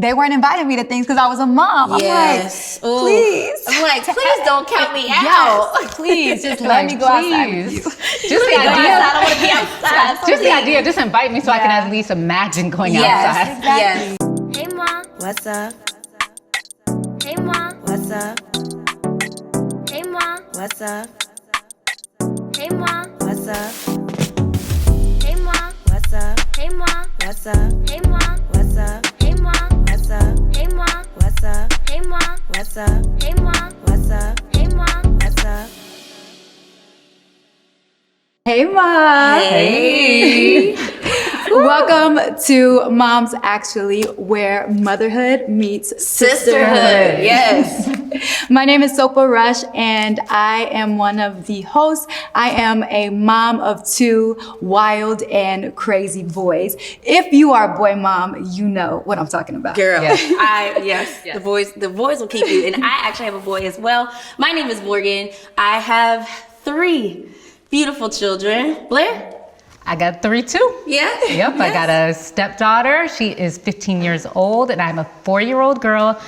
they weren't inviting me to things because I was a mom. Yes. I'm like, please. I'm like, please don't count me out. Yes, please, just let me go outside with you. Just the idea. I don't want to be outside. Just the idea. Just invite me so I can at least imagine going outside. Exactly. Yes. Hey mom, What's up? hey mom, What's up? hey mom, What's up? hey mom, What's up? hey mom, What's up? hey mom, What's up? hey mom, What's up? hey mom, What's up? hey mom, What's up? hey mom, What's up? hey mom, What's up? hey mom. What's up? Hey, Mom. Hey. Welcome to Moms Actually, where motherhood meets sisterhood. Yes. My name is Sopa Rush, and I am one of the hosts. I am a mom of two wild and crazy boys. If you are a boy mom, you know what I'm talking about. Girl. Yes. Yes. The boys will keep you. And I actually have a boy as well. My name is Morgan. I have 3 beautiful children. Blair? I got 3 too. Yeah. Yep, I got a stepdaughter. She is 15 years old, and I'm a 4-year-old girl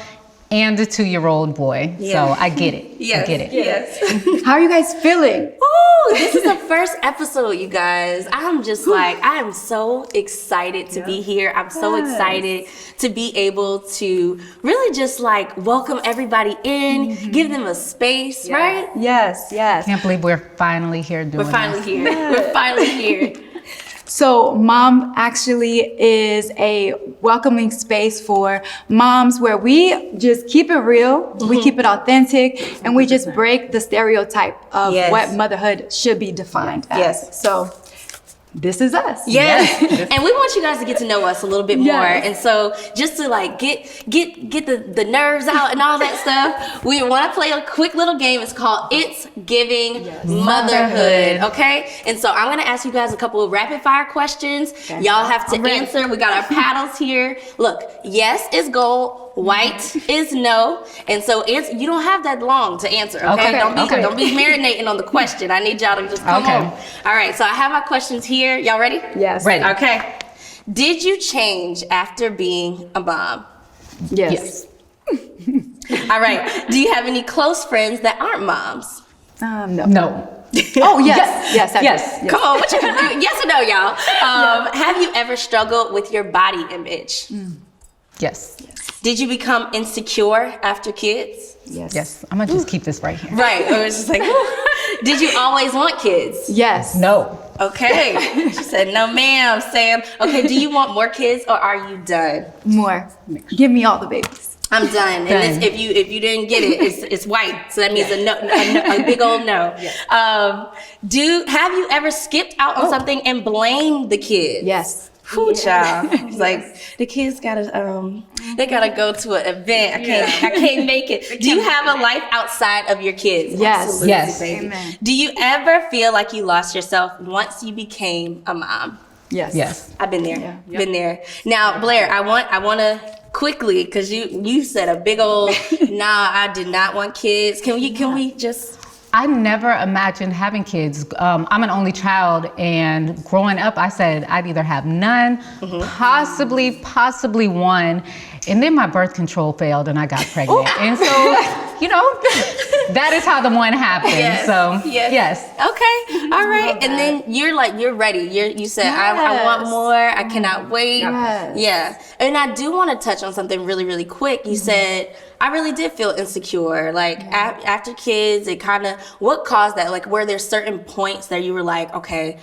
and a 2-year-old boy. Yeah. So I get it. Yes. I get it. Yes. How are you guys feeling? Ooh, this is the first episode, you guys. I'm just like, I am so excited to be here. I'm so excited to be able to really just like welcome everybody in, give them a space, right? Yes, yes. Can't believe we're finally here doing We're finally this. here. We're finally here. So Mom Actually is a welcoming space for moms where we just keep it real, we keep it authentic, and we just break the stereotype of Yes. what motherhood should be defined as. Yes. So this is us. Yes. And we want you guys to get to know us a little bit more. Yes. And so just to like get the nerves out and all that stuff, we want to play a quick little game. It's called It's Giving Motherhood. Okay? And so I'm going to ask you guys a couple of rapid fire questions. Y'all have to answer. We got our paddles here. Look, yes is go, white is no. And so you don't have that long to answer, okay? Okay. Don't be marinating on the question. I need y'all to just come Okay. on. All right, so I have my questions here. Y'all ready? Yes. Ready. Okay. Did you change after being a mom? Yes. All right. Do you have any close friends that aren't moms? No. No. Oh, yes. Yes. I do. Yes. Yes. Come on, what you yes or no, y'all? Have you ever struggled with your body image? Yes. Did you become insecure after kids? Yes. Yes. I'm gonna just keep this right here. Right. Or it's just like, did you always want kids? Yes. No. Okay. She said, no, ma'am, Sam. Okay. Do you want more kids or are you done? More. Give me all the babies. I'm done. And this, if you didn't get it, it's white. So that means a no, a big old no. Have you ever skipped out on something and blamed the kids? Yes. Whew, child. It's like the kids gotta they gotta go to an event. I can't make it. Do you have a life outside of your kids? Yes. Absolutely, Yes. baby. Amen. Do you ever feel like you lost yourself once you became a mom? Yes. Yes. I've been there. Yeah. Been there. Now, Blair, I want to quickly, because you said a big old nah, I did not want kids. Can we just I never imagined having kids. I'm an only child, and growing up, I said I'd either have none, possibly one, and then my birth control failed, and I got pregnant. And so, that is how the one happened. Yes, So, yes. yes. okay, all right, and then you're ready. You said I want more. I cannot wait. Yes. Yeah, and I do want to touch on something really, really quick. You said I really did feel insecure. Like after kids, it kind of what caused that? Like were there certain points that you were like, okay,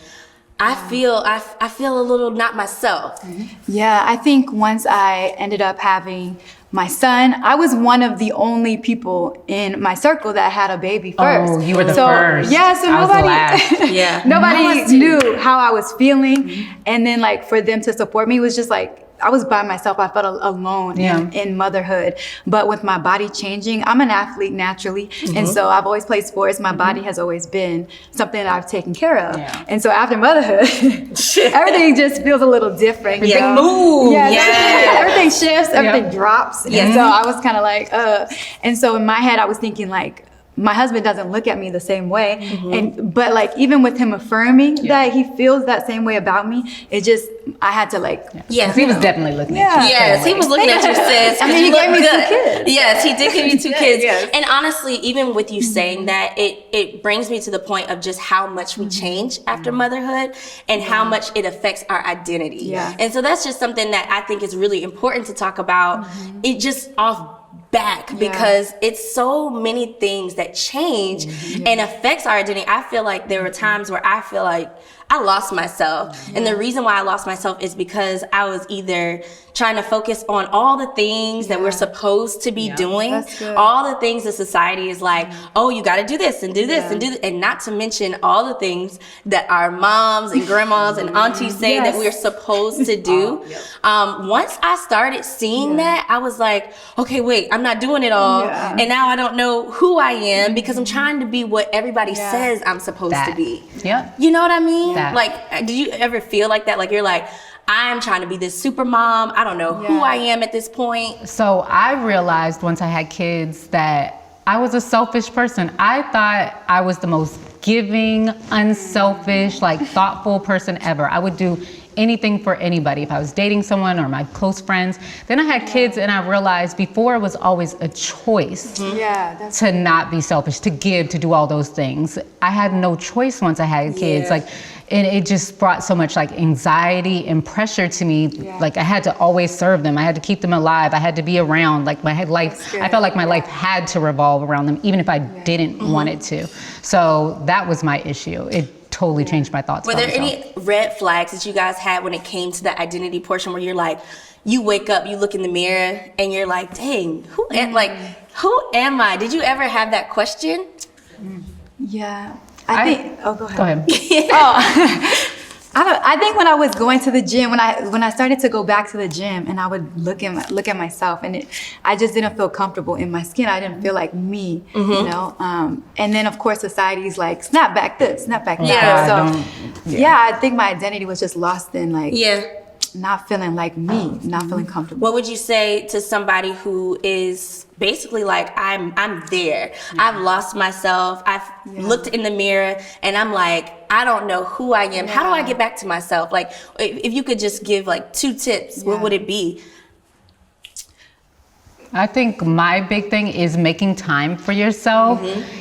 I feel a little not myself. Yeah, I think once I ended up having my son, I was one of the only people in my circle that had a baby first. Oh, you were the first. Yeah, so I was the nobody, last. Yeah. nobody knew how I was feeling. And then like for them to support me was just like, I was by myself. I felt alone in motherhood. But with my body changing, I'm an athlete naturally. And so I've always played sports. My body has always been something that I've taken care of. Yeah. And so after motherhood, everything just feels a little different. you know? Move. Yeah, Yeah. everything shifts, everything drops. Yeah. And so I was kind of like, And so in my head, I was thinking like, my husband doesn't look at me the same way. But like, even with him affirming that he feels that same way about me, it just, I had to like, Yes, He was definitely looking at you. Yes, he was looking at you, sis. I mean, he you gave look me 2 good. kids. Yes, he did give you 2 kids. Yes. And honestly, even with you saying that, it brings me to the point of just how much we change after motherhood and how much it affects our identity. Yeah. And so that's just something that I think is really important to talk about. It just off back because it's so many things that change and affects our identity. I feel like there were times where I feel like I lost myself. And the reason why I lost myself is because I was either trying to focus on all the things that we're supposed to be doing, That's good. all the things that society is like, oh, you got to do this and do this and do this, and not to mention all the things that our moms and grandmas and aunties say that we're supposed to do. Once I started seeing that, I was like, okay, wait, I'm not doing it all. And now I don't know who I am because I'm trying to be what everybody says I'm supposed to be. Yep. You know what I mean? That. Like, did you ever feel like that? Like, you're like, I'm trying to be this super mom. I don't know who I am at this point. So I realized once I had kids that I was a selfish person. I thought I was the most giving, unselfish, like thoughtful person ever. I would do anything for anybody if I was dating someone or my close friends. Then I had kids and I realized before it was always a choice to not be selfish, to give, to do all those things. I had no choice once I had kids. Like, and it just brought so much like anxiety and pressure to me. Like, I had to always serve them. I had to keep them alive. I had to be around. Like, my life, I felt like my life had to revolve around them, even if I didn't want it to. So that was my issue. It totally changed my thoughts. Were there about myself. any red flags that you guys had when it came to the identity portion where you're like, you wake up, you look in the mirror, and you're like, dang, who am I? Did you ever have that question? Yeah. I think. Oh, go ahead. Go ahead. I think when I was going to the gym, when I started to go back to the gym, and I would look at myself, and I just didn't feel comfortable in my skin. I didn't feel like me, you know. And then of course society's like, snap back this, snap back that. So I think my identity was just lost in like not feeling like me, not feeling comfortable. What would you say to somebody who is basically like, I'm there. I've lost myself. I've looked in the mirror and I'm like, I don't know who I am. How do I get back to myself? Like, if you could just give like 2 tips, what would it be? I think my big thing is making time for yourself.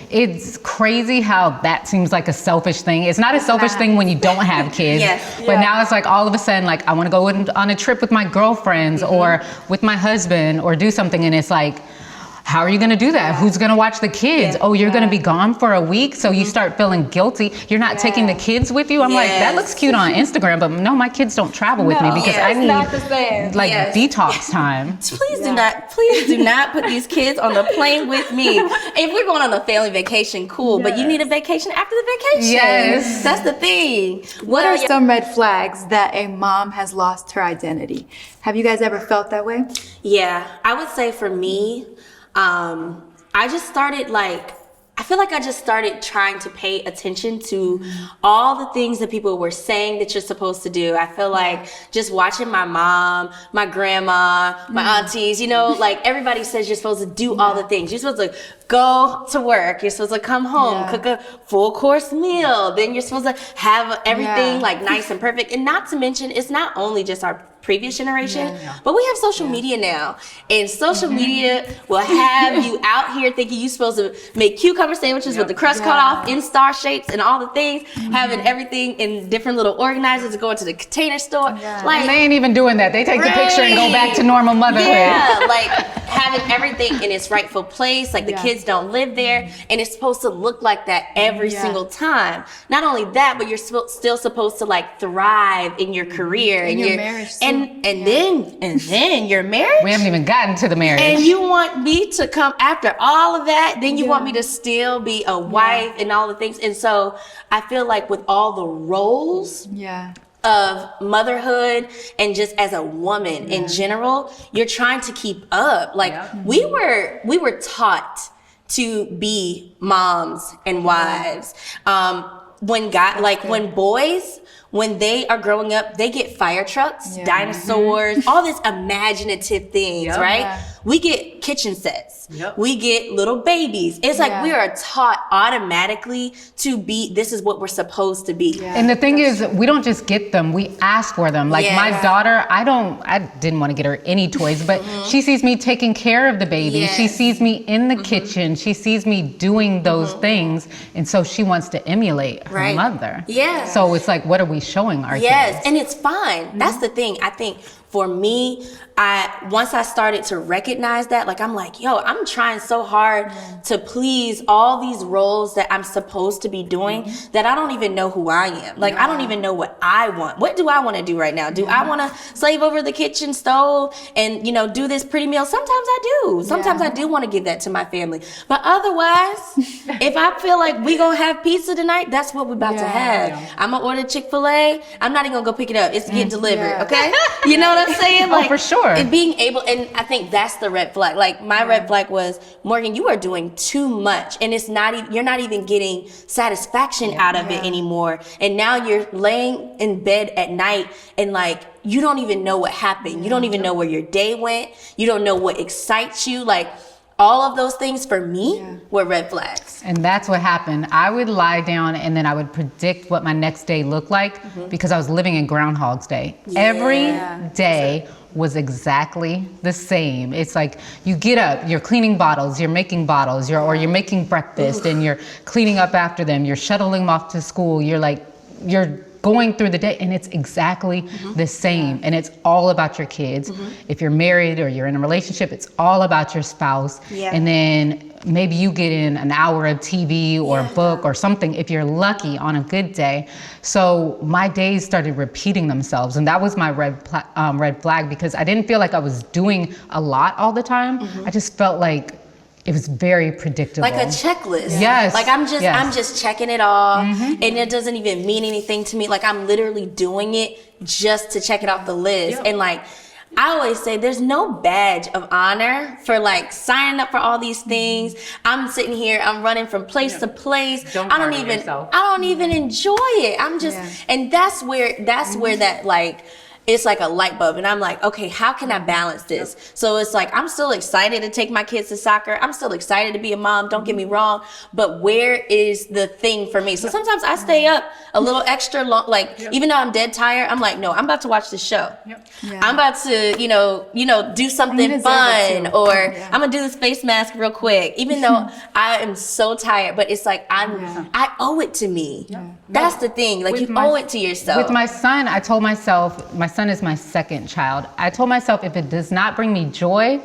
It's crazy how that seems like a selfish thing. It's not a selfish thing when you don't have kids. But now it's like all of a sudden, like, I want to go on a trip with my girlfriends or with my husband or do something. And it's like, how are you going to do that? Who's going to watch the kids? Oh, you're going to be gone for a week. So you start feeling guilty. You're not taking the kids with you. I'm like, that looks cute on Instagram, but no, my kids don't travel with me because I need like detox time. Please do not put these kids on the plane with me. If we're going on a family vacation, cool, but you need a vacation after the vacation. Yes. That's the thing. What are some red flags that a mom has lost her identity? Have you guys ever felt that way? Yeah, I would say for me, I just started I feel like I just started trying to pay attention to all the things that people were saying that you're supposed to do. I feel like just watching my mom, my grandma, my aunties, you know, like everybody says you're supposed to do all the things. You're supposed to go to work. You're supposed to come home, cook a full course meal. Then you're supposed to have everything like nice and perfect. And not to mention, it's not only just our previous generation, but we have social media now, and social media will have you out here thinking you're supposed to make cucumber sandwiches with the crust cut off in star shapes and all the things, having everything in different little organizers, going to the container store. Like, And they ain't even doing that. They take the picture and go back to normal motherhood. Yeah, like having everything in its rightful place, like the kids don't live there, and it's supposed to look like that every single time. Not only that, but you're still supposed to like thrive in your career and your marriage too. and then your marriage. We haven't even gotten to the marriage. And you want me to come after all of that? Then you want me to still be a wife and all the things. And so I feel like with all the roles of motherhood and just as a woman in general, you're trying to keep up. Like we were taught to be moms and wives. When boys when they are growing up, they get fire trucks, dinosaurs, all this imaginative things, right? Yeah. We get kitchen sets. We get little babies. It's like we are taught automatically to be, this is what we're supposed to be. And the thing is, we don't just get them, we ask for them. Like my daughter, I didn't want to get her any toys, but she sees me taking care of the baby. She sees me in the kitchen. She sees me doing those things. And so she wants to emulate her mother. Yeah. So it's like, what are we showing our kids? And it's fine. That's the thing. I think for me, once I started to recognize that, like, I'm like, yo, I'm trying so hard to please all these roles that I'm supposed to be doing that I don't even know who I am. Like, I don't even know what I want. What do I want to do right now? Do I want to slave over the kitchen stove and, you know, do this pretty meal? Sometimes I do. Sometimes I do want to give that to my family. But otherwise, if I feel like we gonna have pizza tonight, that's what we're about to have. I'm gonna order Chick-fil-A. I'm not even gonna go pick it up. It's getting delivered, okay? You know what I'm saying? Like, for sure. And being able, and I think that's the red flag. Like, my red flag was, Morgan, you are doing too much, and it's not, you're not even getting satisfaction out of it anymore. And now you're laying in bed at night, and like, you don't even know what happened. You don't even know where your day went. You don't know what excites you. Like, all of those things for me were red flags. And that's what happened. I would lie down and then I would predict what my next day looked like because I was living in Groundhog's Day. Every day was exactly the same. It's like you get up, you're cleaning bottles, you're making bottles, or you're making breakfast and you're cleaning up after them, you're shuttling them off to school, you're going through the day, and it's exactly the same. And it's all about your kids. If you're married or you're in a relationship, it's all about your spouse. And then maybe you get in an hour of TV or a book or something if you're lucky on a good day. So my days started repeating themselves, and that was my red flag because I didn't feel like I was doing a lot all the time. I just felt like it was very predictable. Like a checklist. Yes. Like I'm just checking it off and it doesn't even mean anything to me. Like I'm literally doing it just to check it off the list. And like, I always say there's no badge of honor for like signing up for all these things. I'm sitting here, I'm running from place to place. I don't even enjoy it. I'm just, and that's where that like, it's like a light bulb, and I'm like, okay, how can I balance this? So it's like, I'm still excited to take my kids to soccer. I'm still excited to be a mom, don't get me wrong, but where is the thing for me? So sometimes I stay up a little extra long, like even though I'm dead tired, I'm like, no, I'm about to watch this show. I'm about to, you know, do something fun, or I'm gonna do this face mask real quick, even though I am so tired, but it's like, I owe it to me. That's the thing, like you owe it to yourself. With my son, I told myself, my son is my second child. I told myself if it does not bring me joy,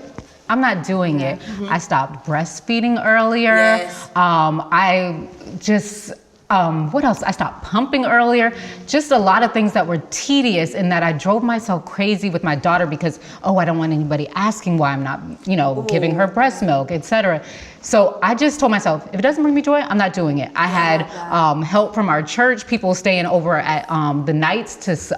I'm not doing it. I stopped breastfeeding earlier. I just, what else? I stopped pumping earlier. Just a lot of things that were tedious, and that I drove myself crazy with my daughter because, I don't want anybody asking why I'm not, giving her breast milk, etc. So I just told myself, if it doesn't bring me joy, I'm not doing it. I had help from our church, people staying over at the nights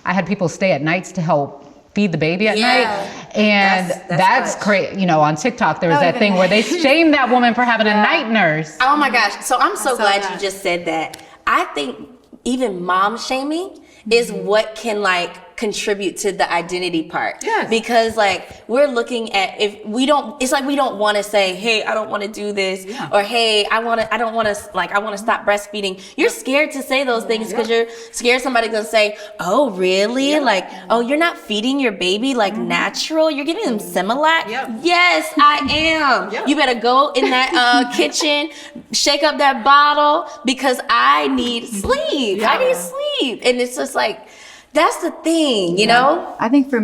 I had people stay at nights to help feed the baby at night. And that's crazy. On TikTok, there was that thing where they shamed that woman for having a night nurse. Oh my gosh. So I'm so glad you just said that. I think even mom shaming is what can like contribute to the identity part. Because like we're looking at, if we don't, it's like we don't want to say, hey, I don't want to do this, or hey, I want to stop breastfeeding. You're scared to say those things because you're scared somebody's gonna say, oh really? Like, oh, you're not feeding your baby like natural, you're giving them Similac. Yes, I am. You better go in that kitchen, shake up that bottle, because I need sleep. I need sleep. And it's just like, that's the thing, you know? I think for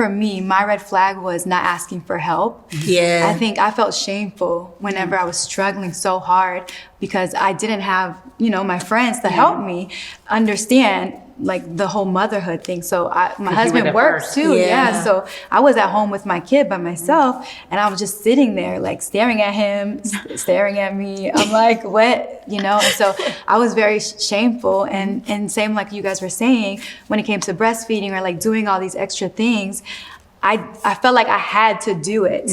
me, my red flag was not asking for help. I think I felt shameful whenever I was struggling so hard because I didn't have, my friends to help me understand like the whole motherhood thing. So my husband worked too. So I was at home with my kid by myself, and I was just sitting there like staring at him, staring at me. I'm like, what? And so I was very shameful, and same like you guys were saying, when it came to breastfeeding or like doing all these extra things, I felt like I had to do it,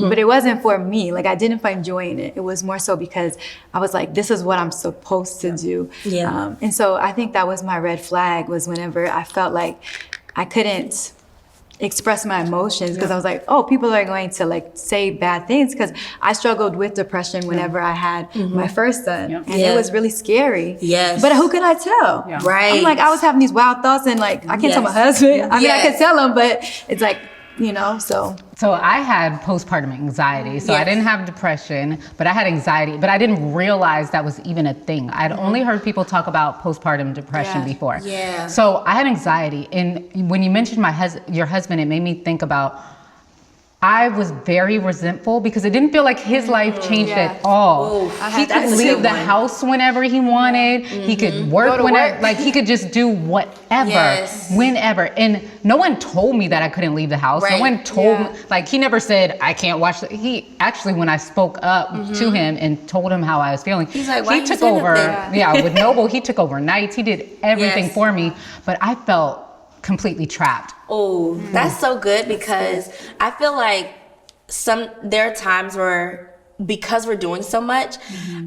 but it wasn't for me. Like, I didn't find joy in it. It was more so because I was like, this is what I'm supposed to do. Yeah. And so I think that was my red flag, was whenever I felt like I couldn't express my emotions, because I was like, oh, people are going to like say bad things, because I struggled with depression whenever I had my first son, and it was really scary. Yes. But who could I tell? Right. I'm like, I was having these wild thoughts, and like, I can't tell my husband. I mean, I could tell him, but it's like, you know, so. So I had postpartum anxiety. So I didn't have depression, but I had anxiety, but I didn't realize that was even a thing. I'd only heard people talk about postpartum depression before. Yeah. So I had anxiety. And when you mentioned your husband, it made me think about, I was very resentful because it didn't feel like his life changed at all. He could leave the house whenever he wanted. He could work whenever, like he could just do whatever, whenever. And no one told me that I couldn't leave the house. No one told me, like he never said, I can't watch. He actually, when I spoke up to him and told him how I was feeling, he's like, why he took over, with Noble, he took over nights. He did everything for me, but I felt completely trapped. Oh, that's so good, because I feel like there are times where, because we're doing so much,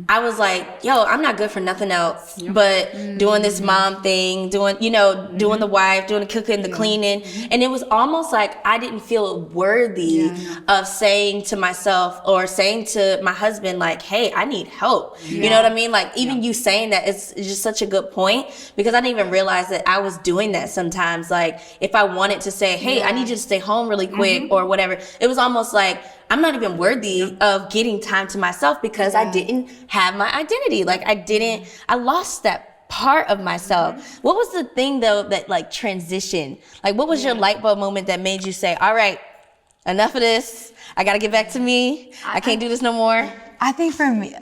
I was like, yo, I'm not good for nothing else but doing this mom thing, doing the wife, doing the cooking, the cleaning. And it was almost like I didn't feel worthy of saying to myself or saying to my husband, like, hey, I need help. You know what I mean? Like, even you saying that, it's just such a good point, because I didn't even realize that I was doing that sometimes. Like, if I wanted to say, hey, I need you to stay home really quick or whatever, it was almost like, I'm not even worthy of getting time to myself, because I didn't have my identity. Like, I lost that part of myself. What was the thing though that like transitioned? Like, what was your light bulb moment that made you say, all right, enough of this. I got to get back to me. I can't do this no more. I think for me,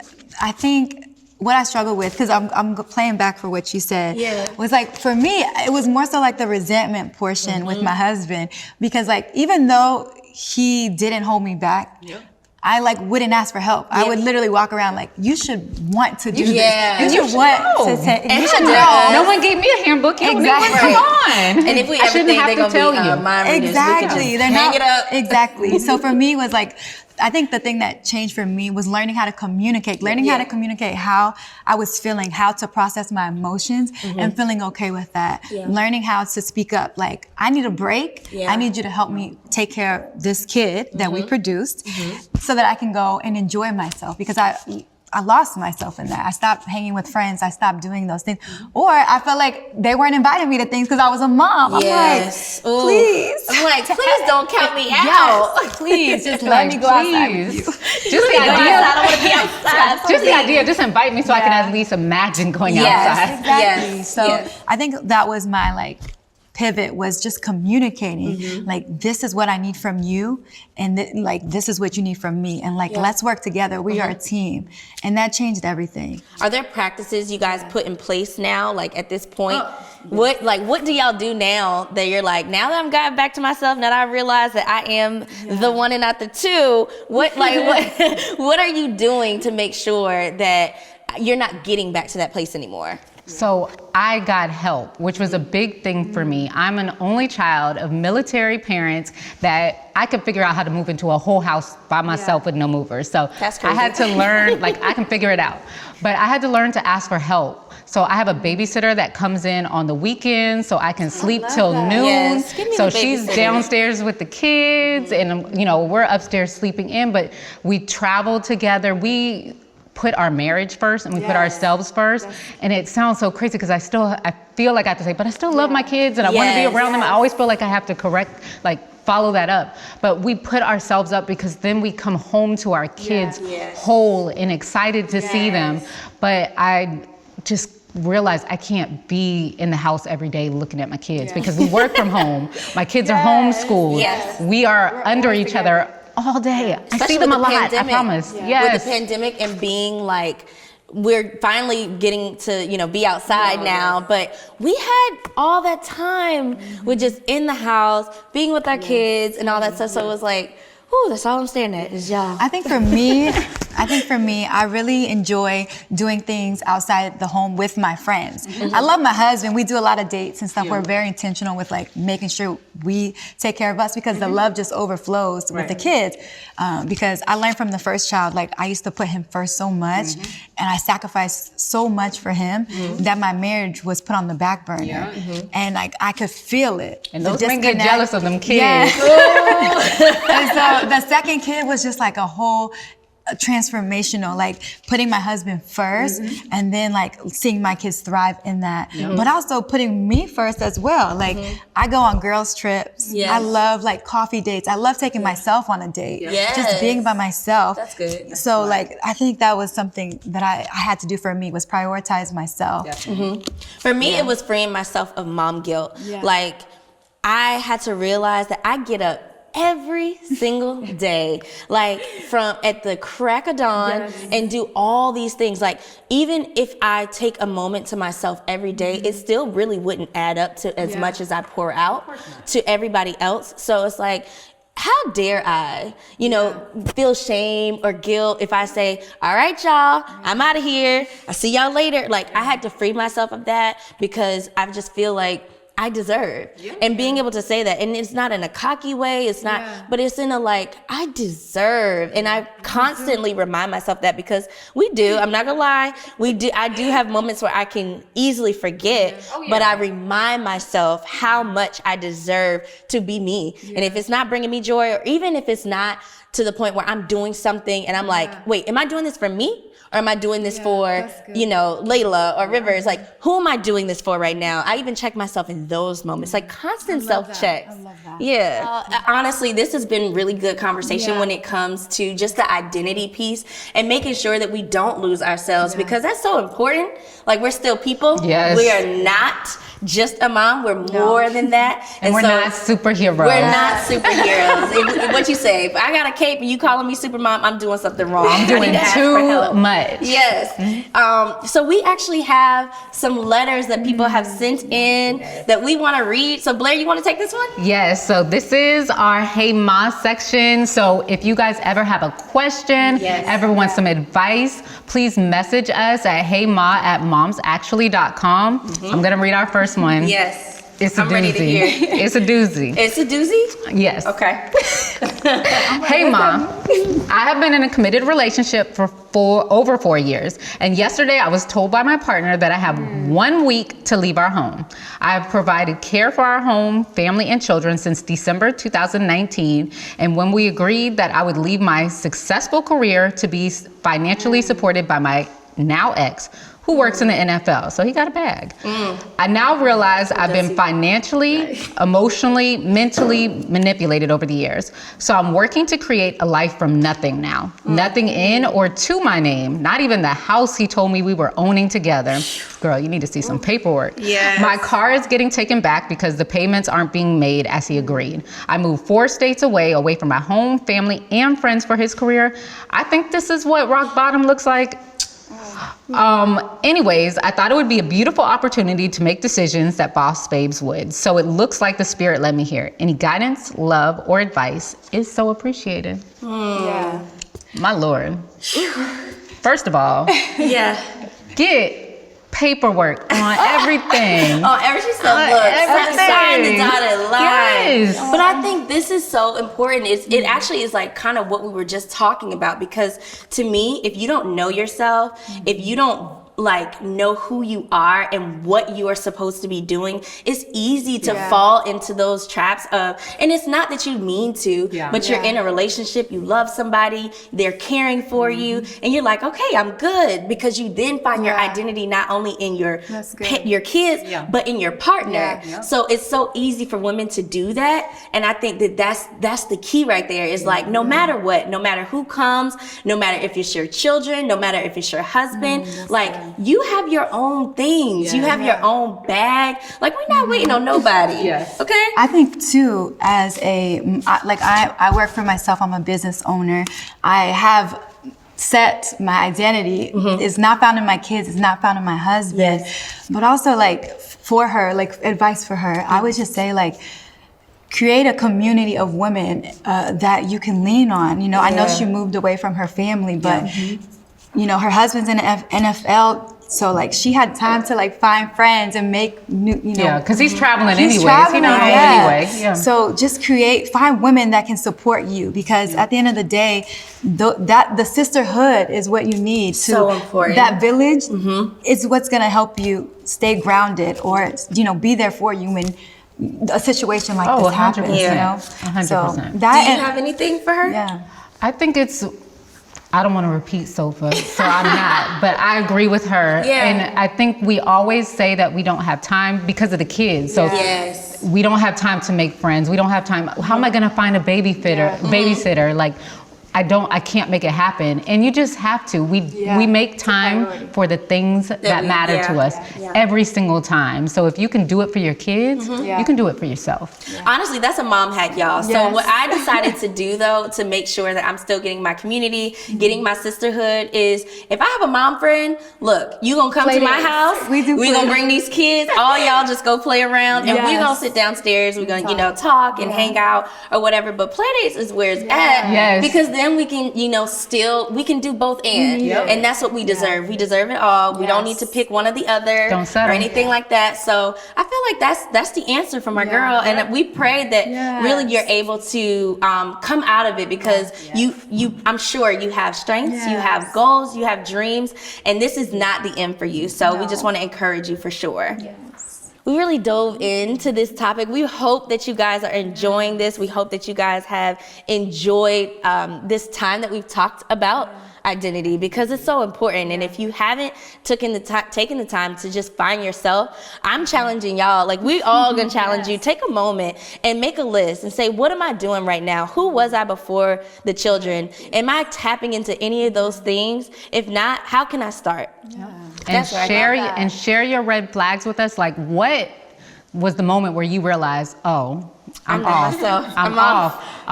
what I struggle with, because I'm playing back for what you said, was like, for me, it was more so like the resentment portion with my husband, because like, even though he didn't hold me back, I like wouldn't ask for help. I would literally walk around like, you should want to do this. You should want to say, you should know. No one gave me a handbook. Exactly. Come on. And if we I ever shouldn't think have they're to tell gonna you. be mind readers, Exactly. we can just hang it up. Exactly. So for me, was like, I think the thing that changed for me was learning how to communicate, how I was feeling, how to process my emotions, and feeling okay with that. Learning how to speak up, like, I need a break. I need you to help me take care of this kid that we produced, so that I can go and enjoy myself, because I lost myself in that. I stopped hanging with friends. I stopped doing those things. Or I felt like they weren't inviting me to things because I was a mom. I'm like, please. I'm like, please don't count me out. Please, just let me go outside with you. Just the idea. I don't want to be outside. Just the idea. Just invite me so I can at least imagine going outside. Exactly. So I think that was my like pivot, was just communicating, like, this is what I need from you, and like, this is what you need from me, and like, let's work together. We are a team, and that changed everything. Are there practices you guys put in place now, like at this point? What do y'all do now that you're like, now that I'm gotten back to myself, now that I realize that I am the one and not the two, what are you doing to make sure that you're not getting back to that place anymore? So I got help, which was a big thing for me. I'm an only child of military parents that I could figure out how to move into a whole house by myself with no movers. So That's crazy. I had to learn, like, I can figure it out. But I had to learn to ask for help. So I have a babysitter that comes in on the weekends so I can sleep till noon. Yes, give me so the she's babysitter. downstairs with the kids, and we're upstairs sleeping in, but we travel together. We put our marriage first, and we put ourselves first. And it sounds so crazy because I feel like I have to say, but I still love my kids and I want to be around them. I always feel like I have to follow that up. But we put ourselves up because then we come home to our kids whole and excited to see them. But I just realized I can't be in the house every day looking at my kids because we work from home. My kids are homeschooled. We are under each other all day. I see them a lot, I promise. With the pandemic and being like, we're finally getting to, be outside now, but we had all that time with just in the house, being with our kids and all that stuff. So it was like, ooh, that's all I'm staring at is y'all. I think for me, I think for me, I really enjoy doing things outside the home with my friends. I love my husband. We do a lot of dates and stuff. We're very intentional with like making sure we take care of us because the love just overflows with the kids. Because I learned from the first child, like I used to put him first so much and I sacrificed so much for him that my marriage was put on the back burner. And like I could feel it. And those men get jealous of them kids. And so the second kid was just like a whole transformational, like putting my husband first and then like seeing my kids thrive in that. But also putting me first as well. Like I go on girls trips. I love like coffee dates. I love taking myself on a date. Just being by myself. That's good. So like I think that was something that I had to do for me was prioritize myself. For me, it was freeing myself of mom guilt. Like I had to realize that I get up every single day, like from at the crack of dawn and do all these things. Like even if I take a moment to myself every day, it still really wouldn't add up to as much as I pour out to everybody else. So it's like, how dare I, feel shame or guilt if I say, all right, y'all, I'm out of here. I'll see y'all later. Like I had to free myself of that because I just feel like I deserve. And being able to say that, and it's not in a cocky way, it's not, but it's in a like, I deserve. And I constantly remind myself that because we do, I'm not gonna lie, I do have moments where I can easily forget, but I remind myself how much I deserve to be me. And if it's not bringing me joy, or even if it's not to the point where I'm doing something and I'm like, wait, am I doing this for me? Or am I doing this for, Layla or Rivers? Like, who am I doing this for right now? I even check myself in those moments, like constant self-checks. I love that. Yeah. Honestly, this has been really good conversation when it comes to just the identity piece and making sure that we don't lose ourselves because that's so important. Like, we're still people. Yes. We are not just a mom. We're more than that. And we're so not superheroes. We're not superheroes. What you say? If I got a cape and you calling me super mom, I'm doing something wrong. I'm doing too much. Yes. So we actually have some letters that people have sent in that we want to read. So Blair, you want to take this one? Yes, so this is our Hey Ma section. So if you guys ever have a question, ever want some advice, please message us at heyma@momsactually.com. I'm going to read our first one. Yes. It's a I'm doozy. ready to hear. It's a doozy. It's a doozy? Yes. Okay. Hey Mom, I have been in a committed relationship for over 4 years. And yesterday I was told by my partner that I have 1 week to leave our home. I have provided care for our home, family, and children since December 2019. And when we agreed that I would leave my successful career to be financially supported by my now ex, who works in the NFL, so he got a bag. I now realize I've been financially, emotionally, mentally manipulated over the years. So I'm working to create a life from nothing now. Nothing in or to my name, not even the house he told me we were owning together. Girl, you need to see some paperwork. Yes. My car is getting taken back because the payments aren't being made as he agreed. I moved 4 states away from my home, family, and friends for his career. I think this is what rock bottom looks like. Anyways, I thought it would be a beautiful opportunity to make decisions that boss babes would. So it looks like the spirit led me here. Any guidance, love, or advice is so appreciated. Yeah. My Lord. First of all, get paperwork on everything. Oh, everything stuff. Look, sign the dotted line. Yes. But I think this is so important. It actually is like kind of what we were just talking about, because to me, if you don't know yourself, if you don't like know who you are and what you are supposed to be doing, it's easy to fall into those traps of, and it's not that you mean to, but you're in a relationship, you love somebody, they're caring for you, and you're like, okay, I'm good, because you then find your identity not only in your kids, but in your partner. So it's so easy for women to do that, and I think that's the key right there, is like, no matter what, no matter who comes, no matter if it's your children, no matter if it's your husband, like, you have your own things. You have your own bag. Like, we're not waiting on nobody. Okay? I think too, as I work for myself, I'm a business owner. I have set my identity. It's not found in my kids, it's not found in my husband. But also, like, for her, like, advice for her, I would just say, like, create a community of women that you can lean on. You know, I know she moved away from her family, but you know, her husband's in the NFL. So like she had time to like find friends and make new, you know. Yeah, because he's traveling He's anyways. traveling, He not home yeah. anyway. Yeah. So just find women that can support you, because at the end of the day, the sisterhood is what you need. So important. That village is what's gonna help you stay grounded, or you know, be there for you when a situation like this 100%. happens. You know, 100%. So Do that you have anything for her? yeah. I think I don't want to repeat Sofa, so I'm not, but I agree with her. Yeah. And I think we always say that we don't have time because of the kids. So Yes. we don't have time to make friends. We don't have time. How am I going to find a babysitter? Like, I can't make it happen. And you just have to. We make time for the things that matter to us every single time. So if you can do it for your kids, you can do it for yourself. Honestly, that's a mom hack, y'all. So Yes. what I decided to do, though, to make sure that I'm still getting my community, getting my sisterhood, is if I have a mom friend, look, you gonna come Play to my dates. house. We do We play gonna dates. bring these kids. All y'all just go play around, and we Yes. gonna sit downstairs. We're gonna, you know, talk and hang out or whatever. But play dates is where it's at, Yes. because then we can, you know, we can do both and that's what we deserve. We deserve it all. We don't need to pick one or the other Don't settle. or anything like that. So I feel like that's the answer from our girl, and we pray that really you're able to come out of it, because you I'm sure you have strengths, you have goals, you have dreams, and this is not the end for you. So we just want to encourage you for sure. We really dove into this topic. We hope that you guys are enjoying this. We hope that you guys have enjoyed this time that we've talked about identity, because it's so important. And if you haven't taken the time to just find yourself, I'm challenging y'all. Like, we all gonna challenge you. Take a moment and make a list and say, what am I doing right now? Who was I before the children? Am I tapping into any of those things? If not, how can I start? And That's right. share your red flags with us. Like, what was the moment where you realized, oh, I'm off. myself. I'm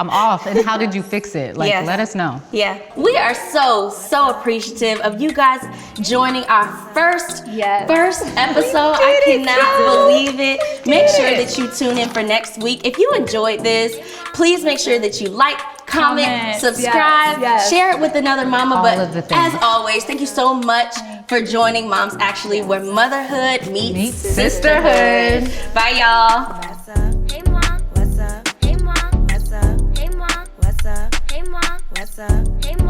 off. And how did you fix it? Like, Yes. let us know. Yeah, we are so appreciative of you guys joining our first episode. I cannot believe it. Make sure that you tune in for next week. If you enjoyed this, please make sure that you like, comment, subscribe, share it with another mama. All But of the things. as always, thank you so much for joining Moms Actually, where motherhood meets sisterhood. Bye, y'all. What's up? Hey mom. What's up? Hey mom. What's up? Hey mom. What's up? Hey mom. What's up? Hey mom.